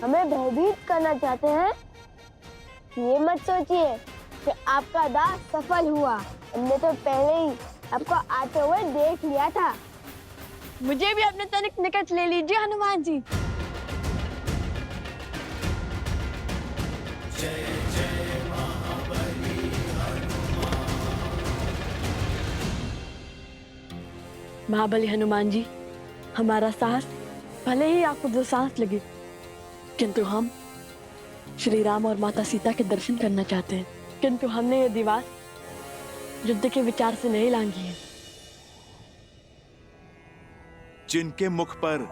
हमें भयभीत करना चाहते हैं? ये मत सोचिए कि आपका दाव सफल हुआ। हमने तो पहले ही आपको आते हुए देख लिया था। मुझे भी अपने तनिक निकट ले लीजिए हनुमान जी। महाबली हनुमान जी, हमारा साहस भले ही आपको दो सांस लगे, किंतु हम श्री राम और माता सीता के दर्शन करना चाहते हैं। किंतु हमने ये दीवार युद्ध के विचार से नहीं लांघी है। जिनके मुख पर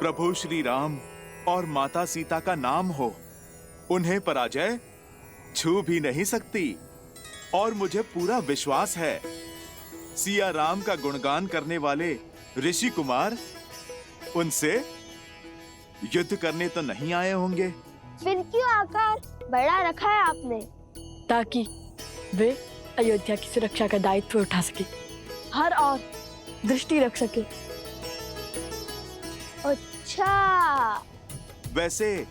प्रभु श्री राम और माता सीता का नाम हो, उन्हें पराजय छू भी नहीं सकती। और मुझे पूरा विश्वास है, सिया राम का गुणगान करने वाले ऋषि कुमार उनसे युद्ध करने तो नहीं आए होंगे। फिर क्यों आकार बड़ा रखा है आपने? ताकि वे अयोध्या की सुरक्षा का दायित्व उठा सके, हर और दृष्टि रख सके। अच्छा, वैसे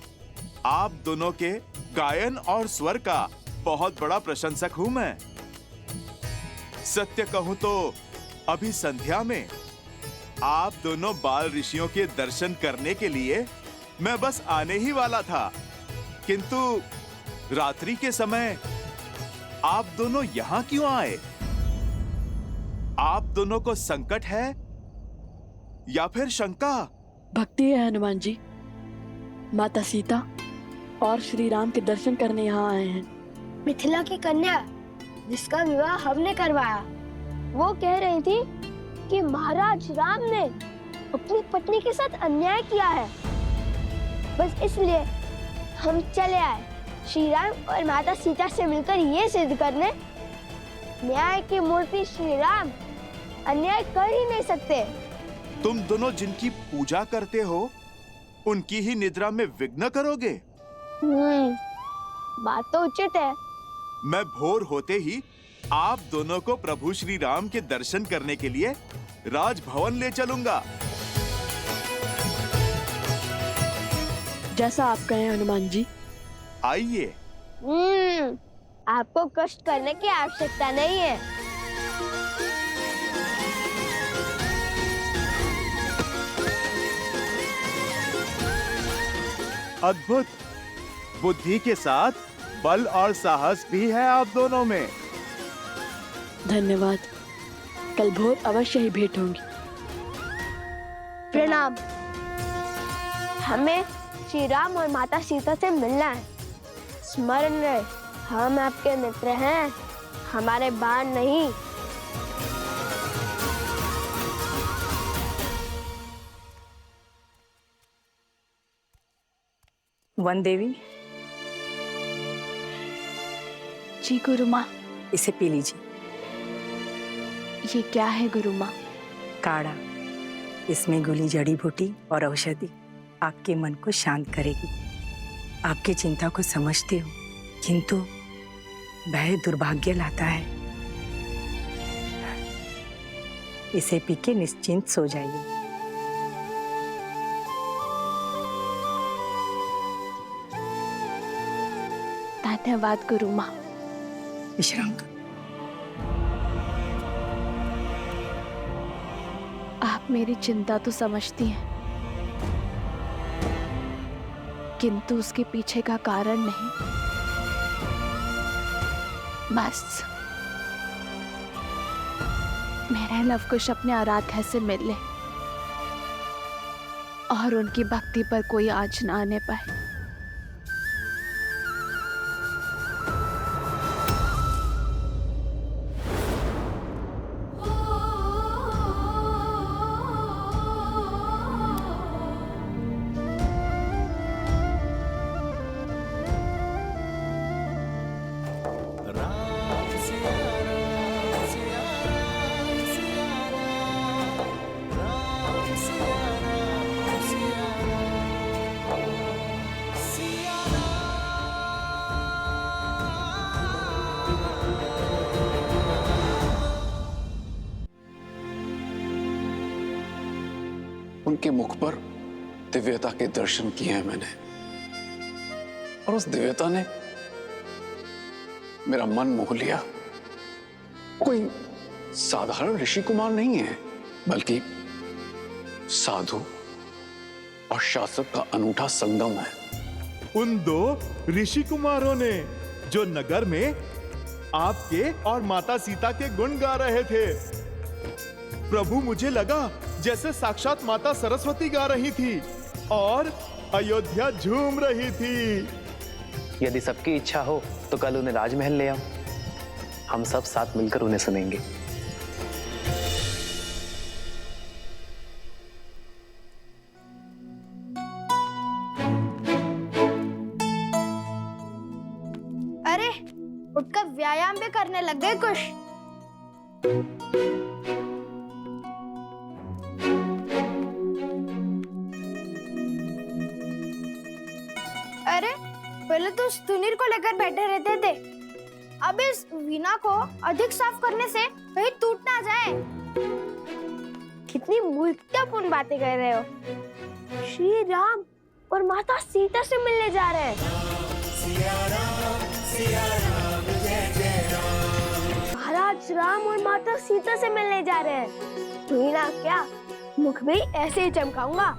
आप दोनों के गायन और स्वर का बहुत बड़ा प्रशंसक हूं मैं। सत्य कहूं तो अभी संध्या में आप दोनों बाल ऋषियों के दर्शन करने के लिए मैं बस आने ही वाला था, किंतु रात्रि के समय आप दोनों यहां क्यों आए? आप दोनों को संकट है या फिर शंका? भक्ति है हनुमान जी। माता सीता और श्री राम के दर्शन करने यहाँ आए हैं। मिथिला की कन्या जिसका विवाह हमने करवाया, वो कह रही थी कि महाराज राम ने अपनी पत्नी के साथ अन्याय किया है। बस इसलिए हम चले आए, श्री राम और माता सीता से मिलकर ये सिद्ध करने, न्याय की मूर्ति श्री राम अन्याय कर ही नहीं सकते। तुम दोनों जिनकी पूजा करते हो, उनकी ही निद्रा में विघ्न करोगे? बात तो उचित है। मैं भोर होते ही आप दोनों को प्रभु श्री राम के दर्शन करने के लिए राजभवन ले चलूंगा। जैसा आप कहें हनुमान जी। आइए। आपको कष्ट करने की आवश्यकता नहीं है। अद्भुत। बुद्धि के साथ बल और साहस भी है आप दोनों में। धन्यवाद। कल भोर अवश्य ही भेंट होंगी। प्रणाम। हमें श्री राम और माता सीता से मिलना है। स्मरण रहे, हम आपके मित्र हैं, हमारे बाण नहीं। वन देवी, जी गुरु माँ। इसे पी लीजिए। ये क्या है गुरु माँ? काढ़ा। इसमें घुली जड़ी बूटी और औषधि आपके मन को शांत करेगी। आपकी चिंता को समझती हूँ, किंतु भय दुर्भाग्य लाता है। इसे पी के निश्चिंत सो जाइए। धन्यवाद गुरु माँ। विश्राम कर। आप मेरी चिंता तो समझती हैं, किंतु उसके पीछे का कारण नहीं। बस मेरे लवकुश अपने आराध्या से मिल ले और उनकी भक्ति पर कोई आँच न आने पाए। उनके मुख पर दिव्यता के दर्शन किए हैं मैंने। और उस दिव्यता ने मेरा मन मोह लिया। कोई साधारण ऋषि कुमार नहीं है, बल्कि साधु और शासक का अनूठा संगम है। उन दो ऋषि कुमारों ने जो नगर में आपके और माता सीता के गुण गा रहे थे। प्रभु, मुझे लगा जैसे साक्षात माता सरस्वती गा रही थी और अयोध्या झूम रही थी। यदि सबकी इच्छा हो तो कल उन्हें राजमहल ले आओ, हम सब साथ मिलकर उन्हें सुनेंगे। अरे उठकर व्यायाम भी करने लग गए कुछ। अरे पहले तो सुनील को लेकर बैठे रहते थे, अब इस वीणा को अधिक साफ करने से कहीं टूट ना जाए। कितनी मूर्खतापूर्ण बातें कर रहे हो। श्री राम और माता सीता से मिलने जा रहे हैं। महाराज राम और माता सीता से मिलने जा रहे हैं। वीणा क्या, मुख भी ऐसे ही चमकाऊंगा,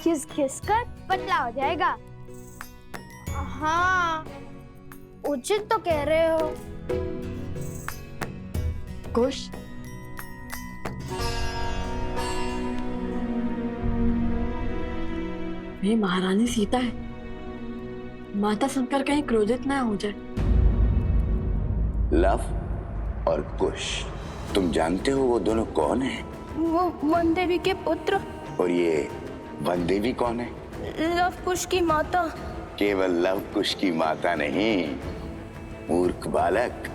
खिस खिस कर पतला हो जाएगा। हाँ, उचित तो कह रहे हो। कुश, वे महारानी सीता है। माता सुनकर कहीं क्रोधित ना हो जाए। लव और कुश, तुम जानते हो वो दोनों कौन हैं? वो वन देवी के पुत्र। और ये वन देवी कौन है? लव कुश की माता। केवल लव कुश की माता नहीं, मूर्ख बालक,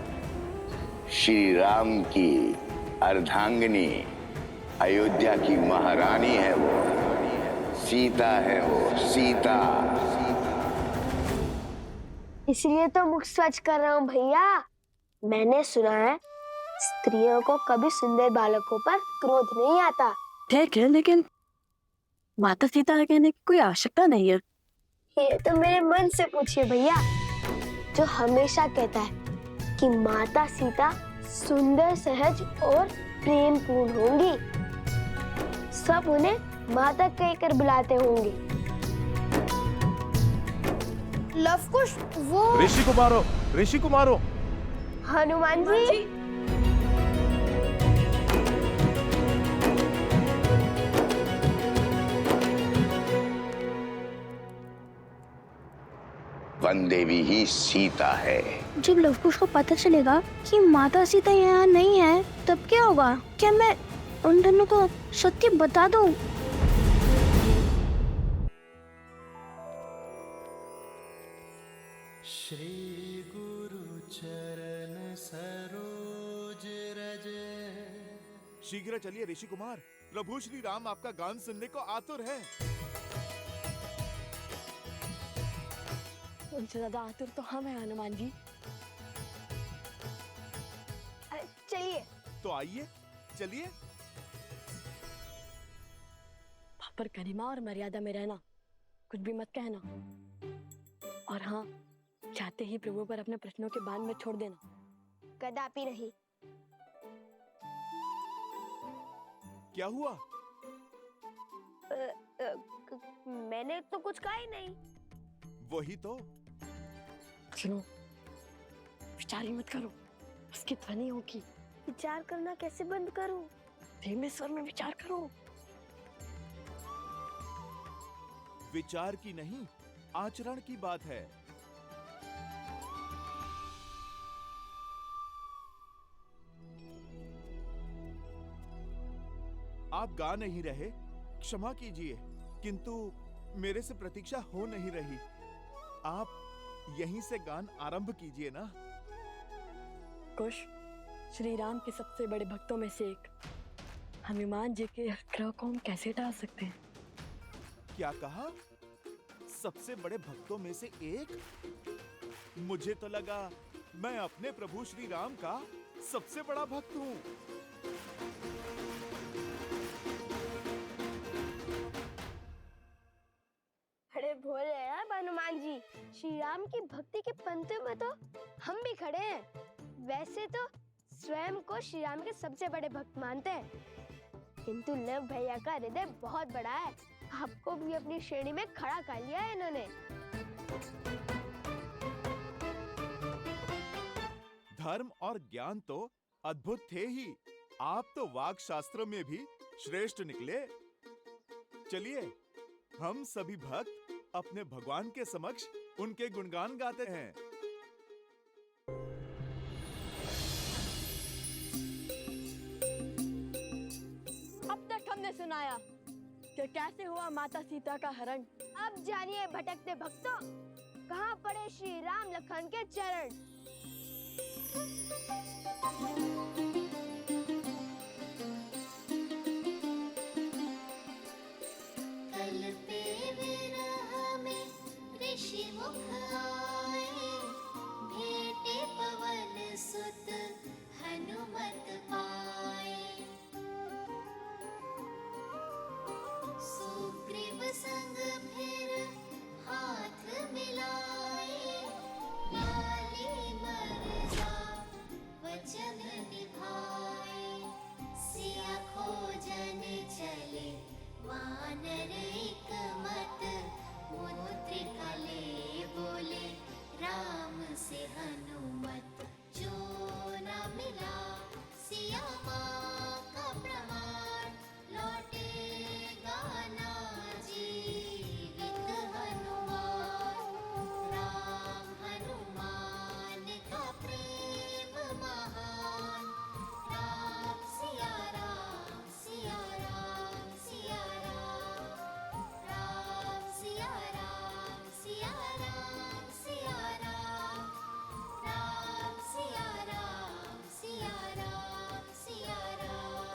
श्री राम की अर्धांगिनी, अयोध्या की महारानी है वो, सीता है वो, सीता। इसलिए तो मुख स्वच्छ कर रहा हूँ भैया। मैंने सुना है स्त्रियों को कभी सुंदर बालकों पर क्रोध नहीं आता। ठीक है, लेकिन माता सीता कहने की कोई आवश्यकता नहीं है। ये तो मेरे मन से पूछिए भैया, जो हमेशा कहता है कि माता सीता सुंदर, सहज और प्रेम पूर्ण होंगी। सब उन्हें माता कहकर बुलाते होंगे। लव कुश वो ऋषि कुमारों, हनुमान जी। वन देवी ही सीता है। जब लवकुश को पता चलेगा कि माता सीता यहाँ नहीं है, तब क्या होगा? क्या मैं उन दोनों को सत्य बता दूं? श्री गुरु चरण सरोज रज। शीघ्र चलिए ऋषि कुमार, प्रभु श्री राम आपका गान सुनने को आतुर है। उनसे ज्यादा आतुर तो हम हैं हनुमान जी। चलिए। तो आइए, चलिए। पर गरिमा और मर्यादा में रहना, कुछ भी मत कहना। और हाँ, चाहते ही प्रभु पर अपने प्रश्नों के बाण में छोड़ देना। कदापि नहीं। क्या हुआ? मैंने तो कुछ कहा ही नहीं। वही तो। सुनो, विचार ही मत करो, उसकी ध्वनि होगी। विचार करना कैसे बंद करूं? धीमे स्वर में विचार करो। विचार की नहीं, आचरण की बात है। आप गा नहीं रहे, क्षमा कीजिए, किंतु मेरे से प्रतीक्षा हो नहीं रही। आप यहीं से गान आरंभ कीजिए ना। कुश, श्री राम के सबसे बड़े भक्तों में से एक हनुमान जी के ग्रह को हम कैसे टाल सकते हैं? क्या कहा? सबसे बड़े भक्तों में से एक? मुझे तो लगा मैं अपने प्रभु श्री राम का सबसे बड़ा भक्त हूँ। अरे भोले आप हनुमान जनक जी, श्री राम की भक्ति के पंक्तियों में तो हम भी खड़े हैं। वैसे तो स्वयं को श्री राम के सबसे बड़े भक्त मानते हैं, किंतु लव भैया का हृदय बहुत बड़ा है। आपको भी अपनी श्रेणी में खड़ा कर लिया है इन्होंने। धर्म और ज्ञान तो अद्भुत थे ही, आप तो वाक शास्त्र में भी श्रेष्ठ निकले। चलिए हम सभी भक्त अपने भगवान के समक्ष उनके गुणगान गाते हैं। अब तक हमने सुनाया कि कैसे हुआ माता सीता का हरण। अब जानिए भटकते भक्तों, कहाँ पड़े श्री राम लखन के चरण। कल पे विरह में ऋषि मुख आए, भेटे पवन सुत हनुमत पाए। सुग्रीव संग फिर हाथ मिलाए, लाली मर्जा वचन निभाए। सिया खोजन चले वानर एक मत, मुद्रिका ले बोले राम से हनुमत। जो न मिला सिया माँ का प्रमाण, लौटेगा ना जीवित हनुमान। राम हनुमान का प्रेम महान, राम सिया राम सिया राम सिया राम। राम सिया राम सिया राम सिया राम। राम सिया राम सिया राम सिया राम।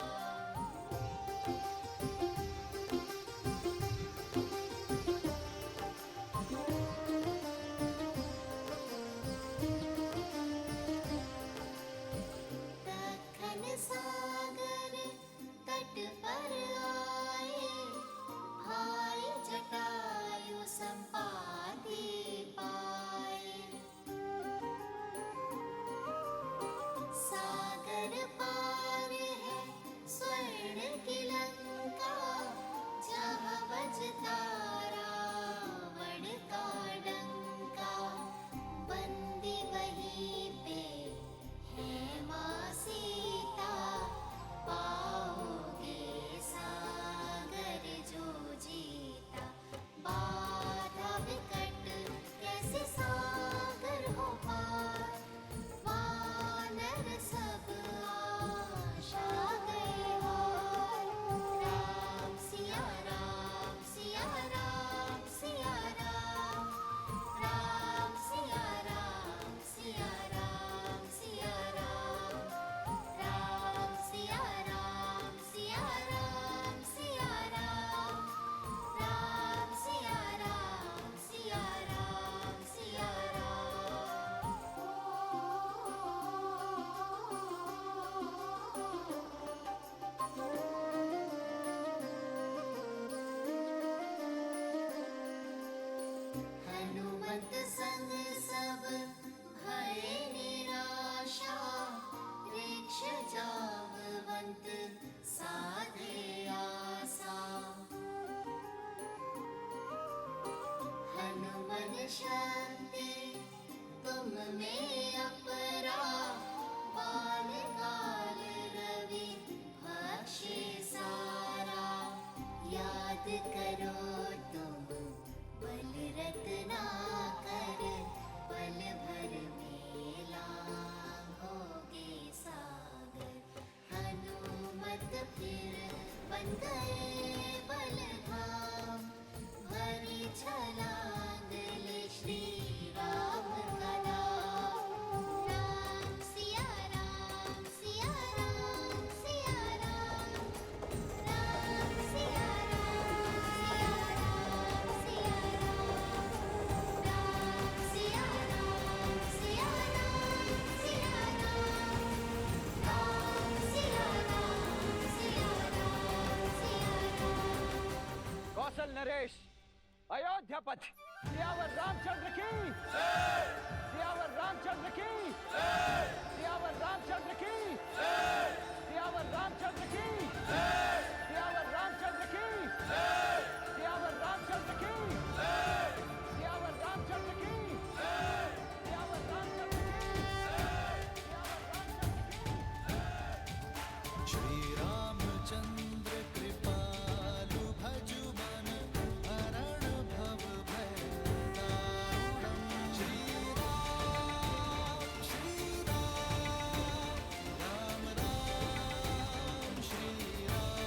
दक्खन सागर तट पर आए, भाई जटायु संपाति पाए। सागर पार है स्वर्ण की लंका, जहाँ बजता रावण का डंका। बंदी वहीं पे है माँ सीता, पाओगे सागर जो जीता। बाधा विकट कैसे सागर हो पार, वानर सब आशा गए हार। राम सिया राम सिया राम सिया राम। राम सिया राम सिया राम सिया राम। राम सिया राम सिया राम सिया राम। राम सिया राम सिया राम सिया हनुमत संग सब भय निराशा, वृक्ष जामवंत साधे आसा। हनुमन शक्ति तुम में अपरा, बाल काल रवि भक्षे सारा। याद करो तुम बल रत्ना कर, पल भर में लांघोगे सागर। हनुमत फिर बन गए बलधाम, भरी छलांग ले श्री राम का नाम। राम सिया राम सिया राम सिया राम। राम सिया राम सिया राम सिया राम। राम सिया राम सिया राम सिया राम। राम सिया राम सिया राम सिया राम। कौशल नरेश, अयोध्या पथ सियावर रामचंद्र की सियावर रामचंद्र की सियावर रामचंद्र की सियावर रामचंद्र की सियावर रामचंद्र की सियावर रामचंद्र की सियावर रामचंद्र की सियावर रामचंद्र की श्री रामचंद्र कृपालु भजु मन हरण भव भय दारुणं श्री राम राम राम श्री राम।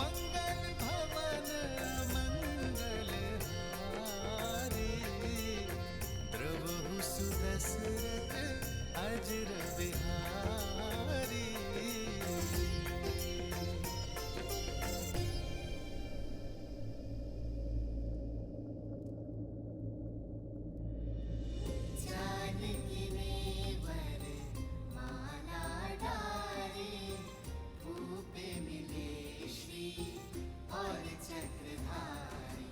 मंगल भवन मंगल हारी द्रवहु सुदशरथ अजर बिहारी। जानकी नेवर माला डारी भूपे मिले श्री और चक्रधारी।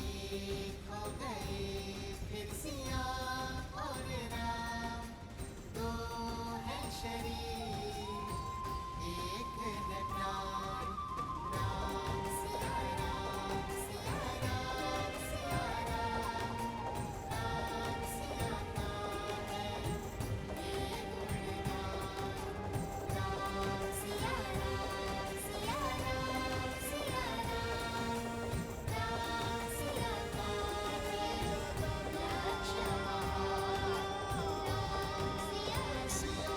एक हो गए फिर सिया और राम दो है शरीर एक है प्राण। राम सिया राम सिया राम सिया राम राम सिया नाम है ये गुणगान। राम सिया राम सिया राम सिया राम राम सिया नाम है लक्ष्य महान। राम सिया सिया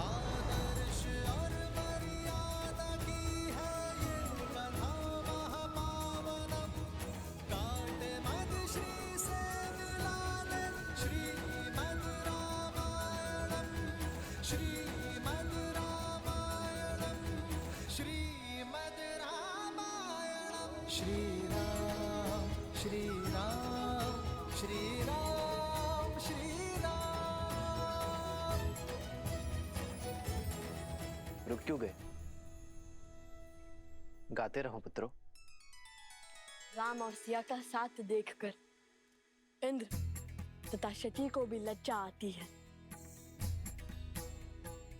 आदर्श और मर्यादा की है ये कथा महापावनम। काट मद श्री से मिला ले श्रीमद् रामायणम श्रीमद् रामायणम श्रीमद् रामायणम। श्री राम श्री राम श्री राम श्री राम। रुक क्यों गए? गाते रहो पुत्रों। राम और सिया का साथ देखकर इंद्र तथा शची को भी लज्जा आती है।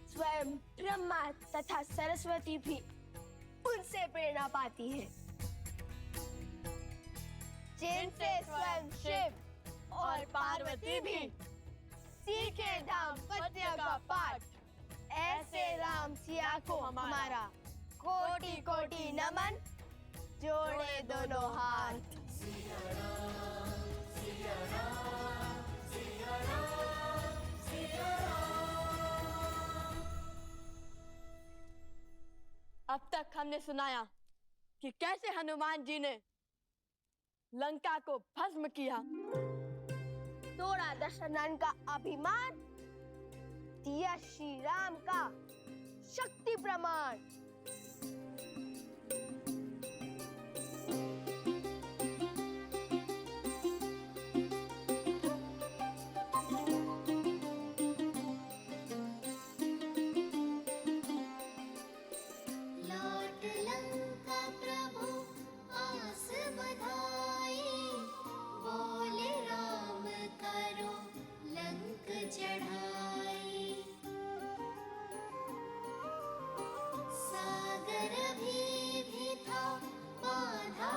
स्वयं ब्रह्मा तथा सरस्वती भी उनसे प्रेरणा पाती है, जिनसे स्वयं शिव और पार्वती भी सीखे दाम्पत्य का पाठ। ऐसे राम सिया को हमारा कोटि कोटि नमन, जोड़े दोनों हाथ। अब तक हमने सुनाया कि कैसे हनुमान जी ने लंका को भस्म किया, तोड़ा दशरथन का अभिमान, दिया श्री राम का शक्ति प्रमाण। लौट लंका प्रभु आस बधाई। बोले राम करो लंक चढ़ाई। सागर भी था बाधा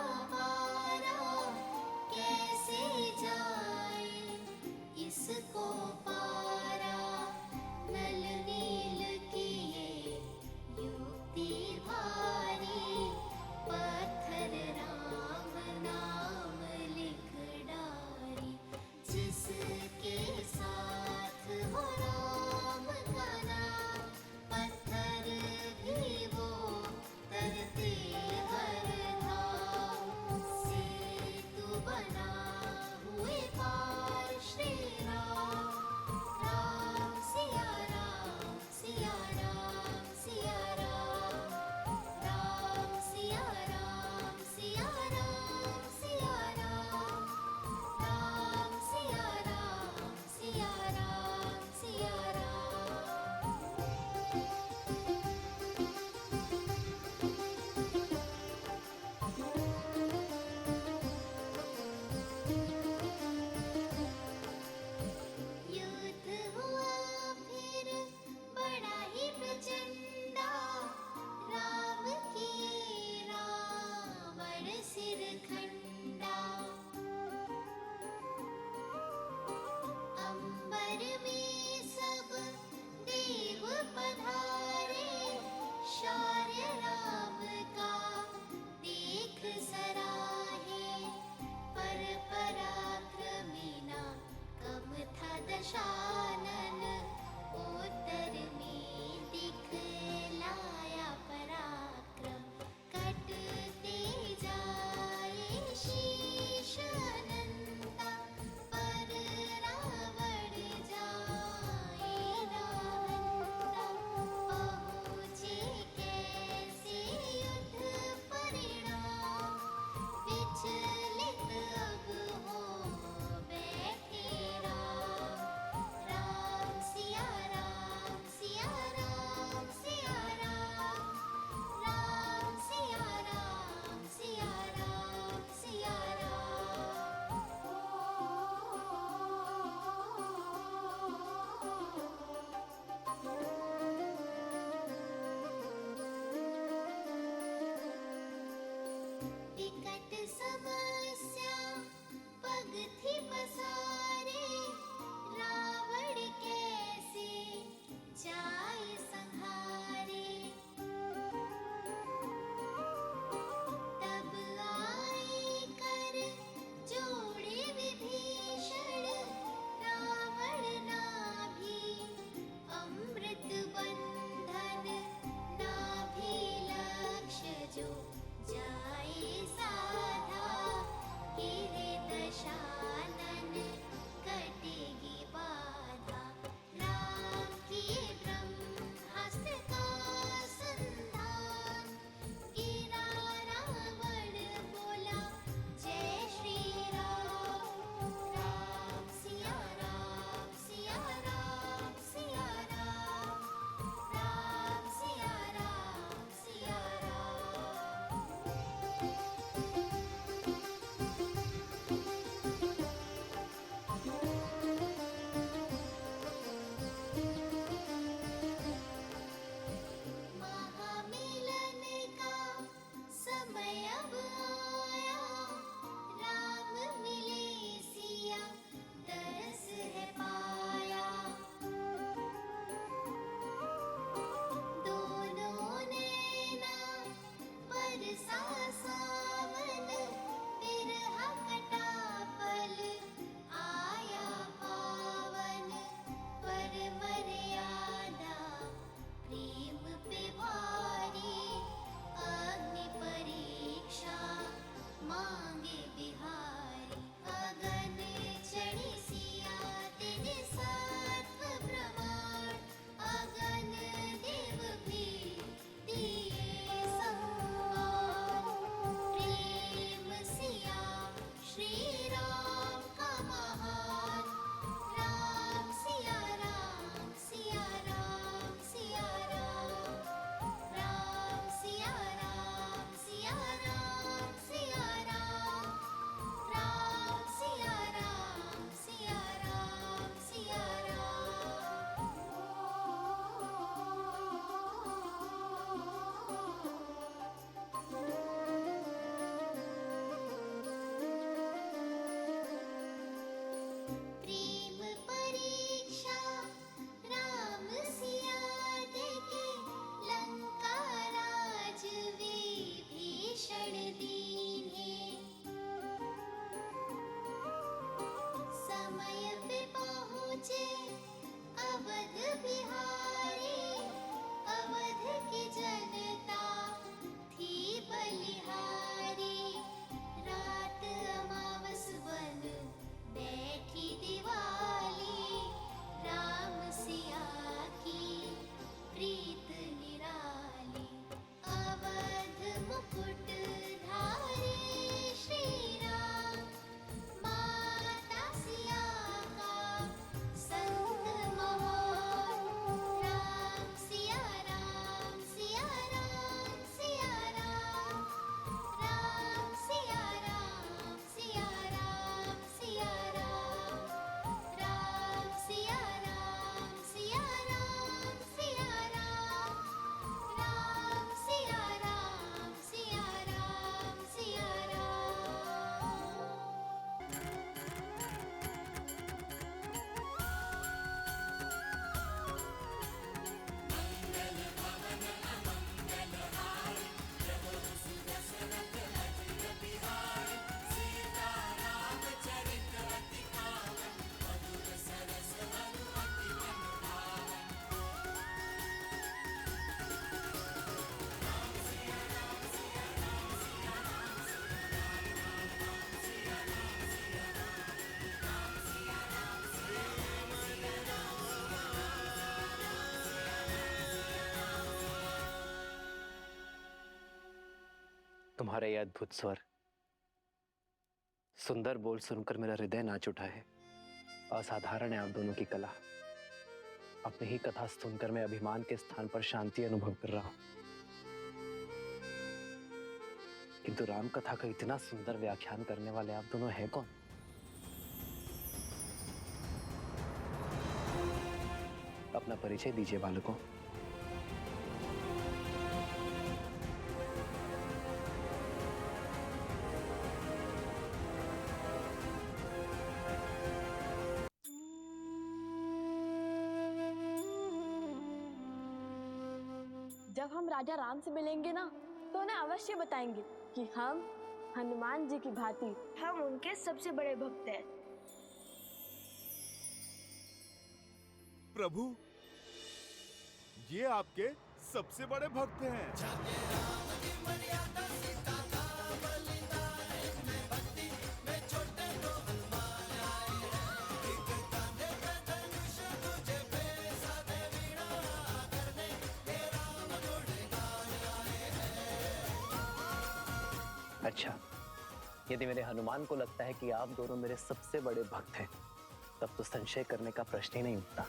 तुम्हारा ये अद्भुत स्वर, सुंदर बोल सुनकर मेरा हृदय नाच उठा है। असाधारण है आप दोनों की कला। अपनी ही कथा सुनकर मैं अभिमान के स्थान पर शांति अनुभव कर रहा हूं। किंतु राम कथा का इतना सुंदर व्याख्यान करने वाले आप दोनों हैं कौन? अपना परिचय दीजिए बालकों। जब हम राजा राम से मिलेंगे ना, तो उन्हें अवश्य बताएंगे कि हम हनुमान जी की भांति हम उनके सबसे बड़े भक्त हैं। प्रभु, ये आपके सबसे बड़े भक्त हैं। अच्छा, यदि मेरे हनुमान को लगता है कि आप दोनों मेरे सबसे बड़े भक्त हैं, तब तो संशय करने का प्रश्न ही नहीं उठता।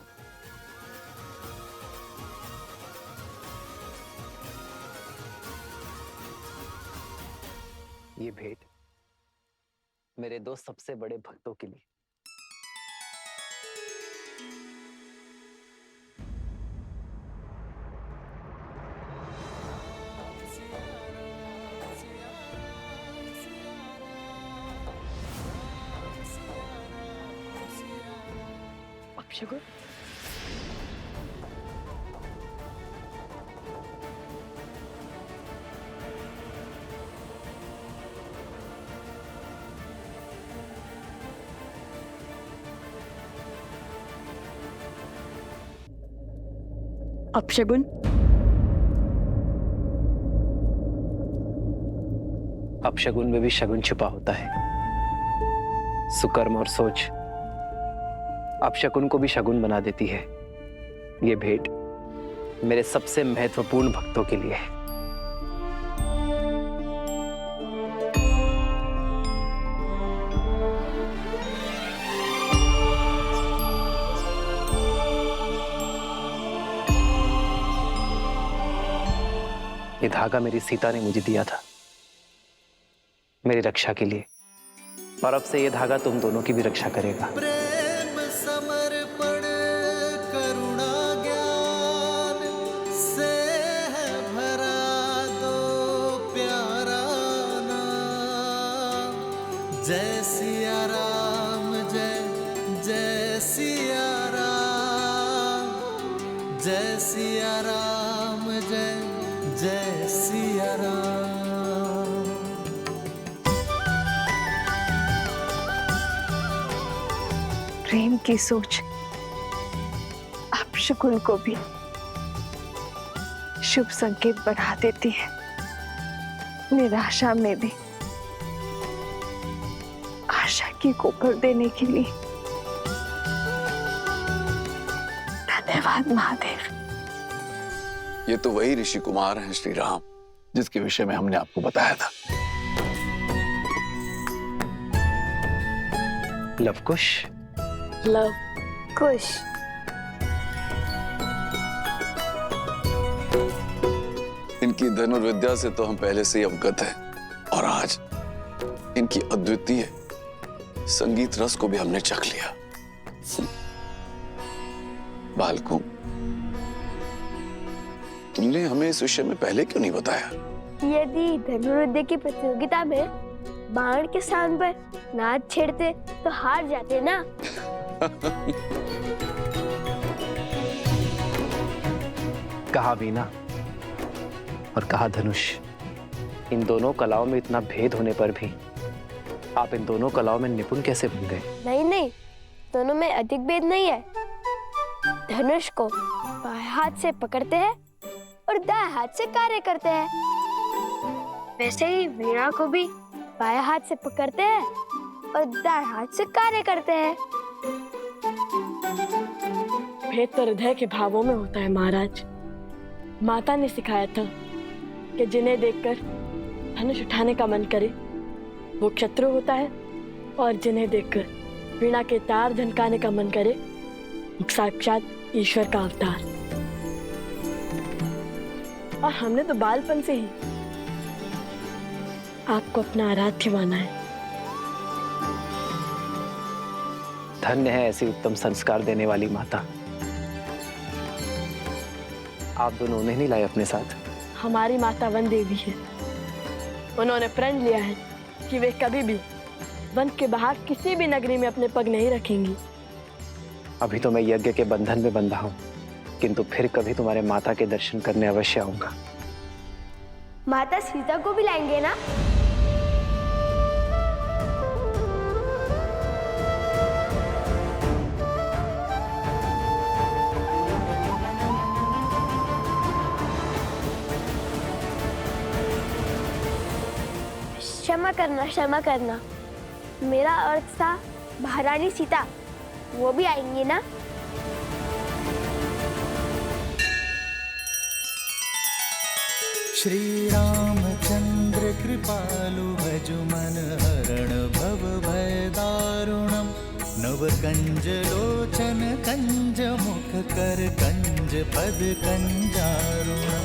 ये भेंट मेरे दो सबसे बड़े भक्तों के लिए। अपशगुन, अपशगुन, अपशगुन में भी शगुन छुपा होता है। सुकर्म और सोच अपशकुन को भी शगुन बना देती है। ये भेंट मेरे सबसे महत्वपूर्ण भक्तों के लिए है। ये धागा मेरी सीता ने मुझे दिया था मेरी रक्षा के लिए, और अब से ये धागा तुम दोनों की भी रक्षा करेगा। प्रेम समर्पण करुणा ज्ञान से है भरा दो प्यारा नाम। जय सिया राम, जय जय सिया राम, जय सिया राम, जय जय सिया राम। प्रेम की सोच अपशकुन को भी शुभ संकेत बढ़ा देती है। निराशा में भी आशा की कोपर देने के लिए धन्यवाद महादेव। ये तो वही ऋषि कुमार हैं श्री राम, जिसके विषय में हमने आपको बताया था। लवकुश, लव कुश, इनकी धनुर्विद्या से तो हम पहले से ही अवगत हैं, और आज इनकी अद्वितीय संगीत रस को भी हमने चख लिया। बालकों, तुमने हमें इस विषय में पहले क्यों नहीं बताया? यदि धनुर्विद्या की प्रतियोगिता में बाण के स्थान पर नाद छेड़ते तो हार जाते ना। कहा वीणा और कहा धनुष, इन दोनों कलाओं में इतना भेद होने पर भी आप इन दोनों कलाओं में निपुण कैसे बन गए? नहीं नहीं, दोनों में अधिक भेद नहीं है। धनुष को बाएं हाथ से पकड़ते हैं और दाएं हाथ से कार्य करते हैं। वैसे ही वीणा को भी बाएं हाथ से पकड़ते हैं और दाएं हाथ से कार्य करते हैं। भेद तो हृदय के भावों में होता है महाराज। माता ने सिखाया था कि जिन्हें देखकर धनुष उठाने का मन करे वो शत्रु होता है, और जिन्हें देखकर वीणा के तार झनकाने का मन करे साक्षात ईश्वर का अवतार। और हमने तो बालपन से ही आपको अपना आराध्य माना है। धन्य है ऐसी उत्तम संस्कार देने वाली माता। आप दोनों उन्हें नहीं लाए अपने साथ? हमारी माता वन देवी है। उन्होंने प्रण लिया है कि वे कभी भी वन के बाहर किसी भी नगरी में अपने पग नहीं रखेंगी। अभी तो मैं यज्ञ के बंधन में बंधा हूँ, किंतु फिर कभी तुम्हारे माता के दर्शन करने अवश्य आऊंगा। माता सीता को भी लाएंगे ना? क्षमा करना, मेरा अर्थ था महारानी सीता, वो भी आएंगी ना? श्री रामचंद्र कृपालु भजु मन हरण भव भय दारुणम नव कंज लोचन कंज मुख कर कंज पद कंजारुणम।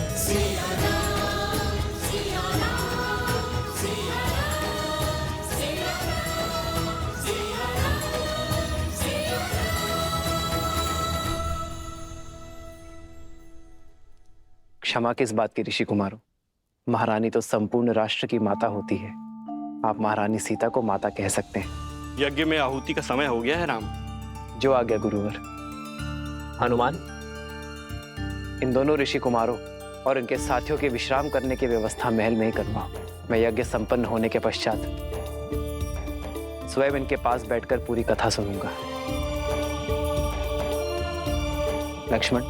क्षमा किस बात की ऋषि कुमारों, महारानी तो संपूर्ण राष्ट्र की माता होती है। आप महारानी सीता को माता कह सकते हैं। यज्ञ में आहुति का समय हो गया है राम। जो आ गया गुरुवर। हनुमान, इन दोनों ऋषि कुमारों और इनके साथियों के विश्राम करने की व्यवस्था महल में ही करवाओ। मैं यज्ञ संपन्न होने के पश्चात स्वयं इनके पास बैठकर पूरी कथा सुनूंगा। लक्ष्मण,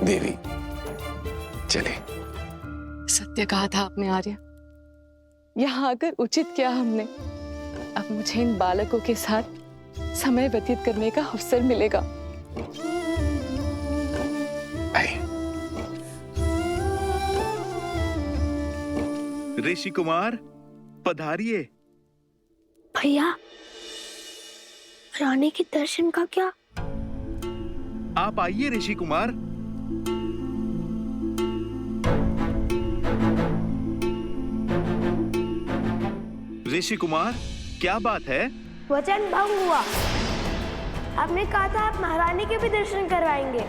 देवी चले। सत्य कहा था आपने आर्य, यहाँ आकर उचित किया हमने। अब मुझे इन बालकों के साथ समय व्यतीत करने का अवसर मिलेगा। ऋषि कुमार पधारिए। भैया, रानी के दर्शन का क्या? आप आइए ऋषि कुमार। ऋषि कुमार, क्या बात है? वचन भंग हुआ। आपने कहा था आप महारानी के भी दर्शन करवाएंगे।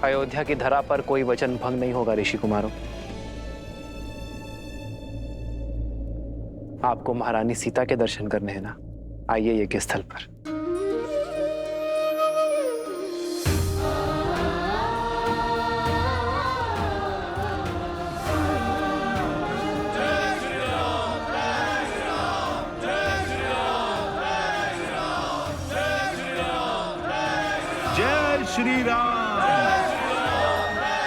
अयोध्या की धरा पर कोई वचन भंग नहीं होगा ऋषि कुमारों। आपको महारानी सीता के दर्शन करने हैं ना? आइए यज्ञ स्थल पर। जय श्री राम,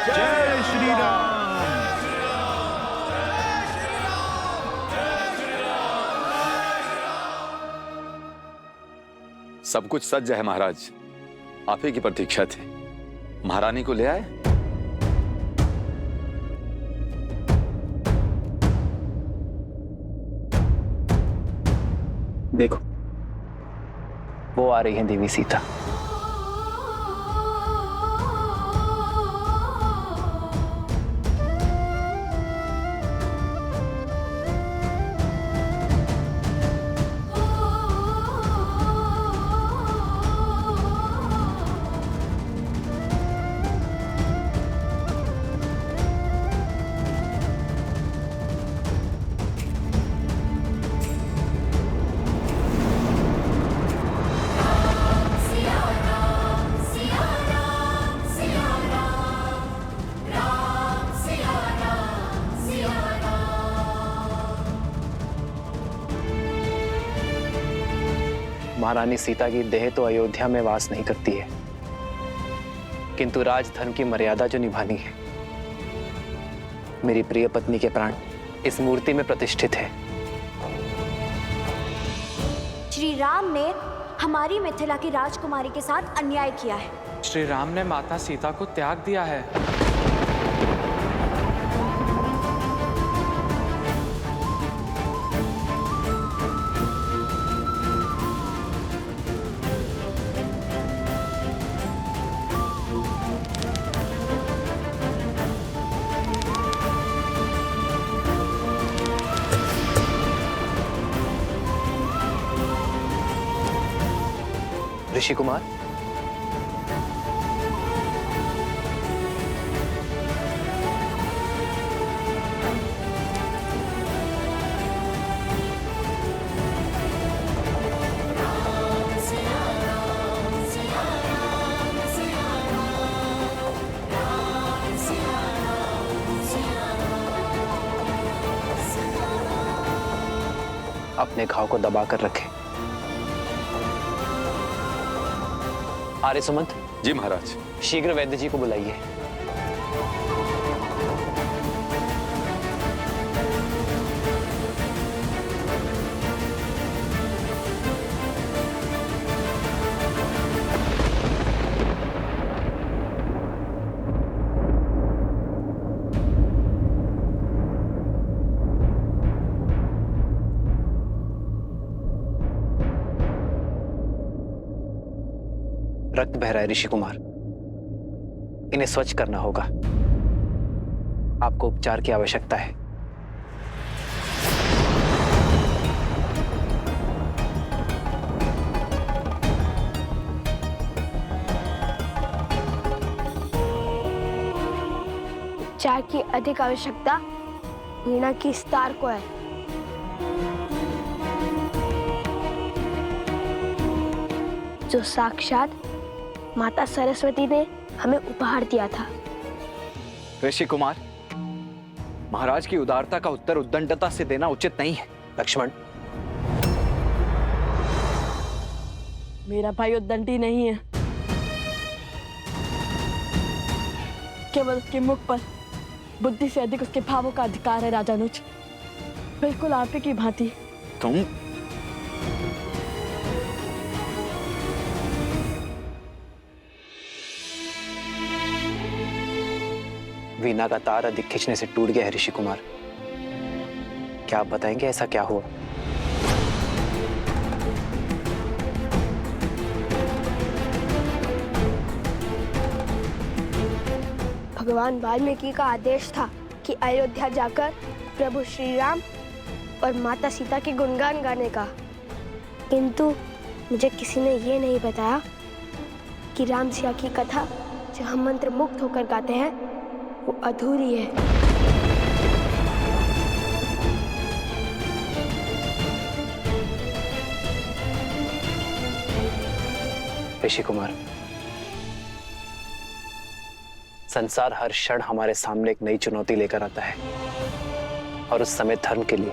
जय श्री राम। सब कुछ सज्ज है महाराज, आप ही की प्रतीक्षा थी। महारानी को ले आए। देखो, वो आ रही है देवी सीता। महारानी सीता की देह तो अयोध्या में वास नहीं करती है, किंतु राजधर्म की मर्यादा जो निभानी है, मेरी प्रिय पत्नी के प्राण इस मूर्ति में प्रतिष्ठित है। श्री राम ने हमारी मिथिला की राजकुमारी के साथ अन्याय किया है। श्री राम ने माता सीता को त्याग दिया है। ऋषि कुमार, अपने घाव को दबा कर रखें। आर्य सुमंत। जी महाराज। शीघ्र वैद्य जी को बुलाइए। रक्त बह रहा है ऋषि कुमार, इन्हें स्वच्छ करना होगा। आपको उपचार की आवश्यकता है। उपचार की अधिक आवश्यकता वीणा की स्तार को है। जो साक्षात माता सरस्वती ने हमें उपहार दिया था। ऋषि कुमार, महाराज की उदारता का उत्तर उद्दंडता से देना उचित नहीं है। लक्ष्मण, मेरा भाई उद्दंडी नहीं है, केवल उसके मुख पर बुद्धि से अधिक उसके भावों का अधिकार है। राजानुज, बिल्कुल आप ही की भांति। तुम वीणा का तार अधिक खींचने से टूट गया है ऋषि कुमार। क्या आप बताएंगे ऐसा क्या हुआ? भगवान वाल्मीकि का आदेश था कि अयोध्या जाकर प्रभु श्री राम और माता सीता के गुणगान गाने का, किंतु मुझे किसी ने ये नहीं बताया कि राम सिया की कथा जो हम मंत्र मुक्त होकर गाते हैं वो अधूरी है। ऋषि कुमार, संसार हर क्षण हमारे सामने एक नई चुनौती लेकर आता है और उस समय धर्म के लिए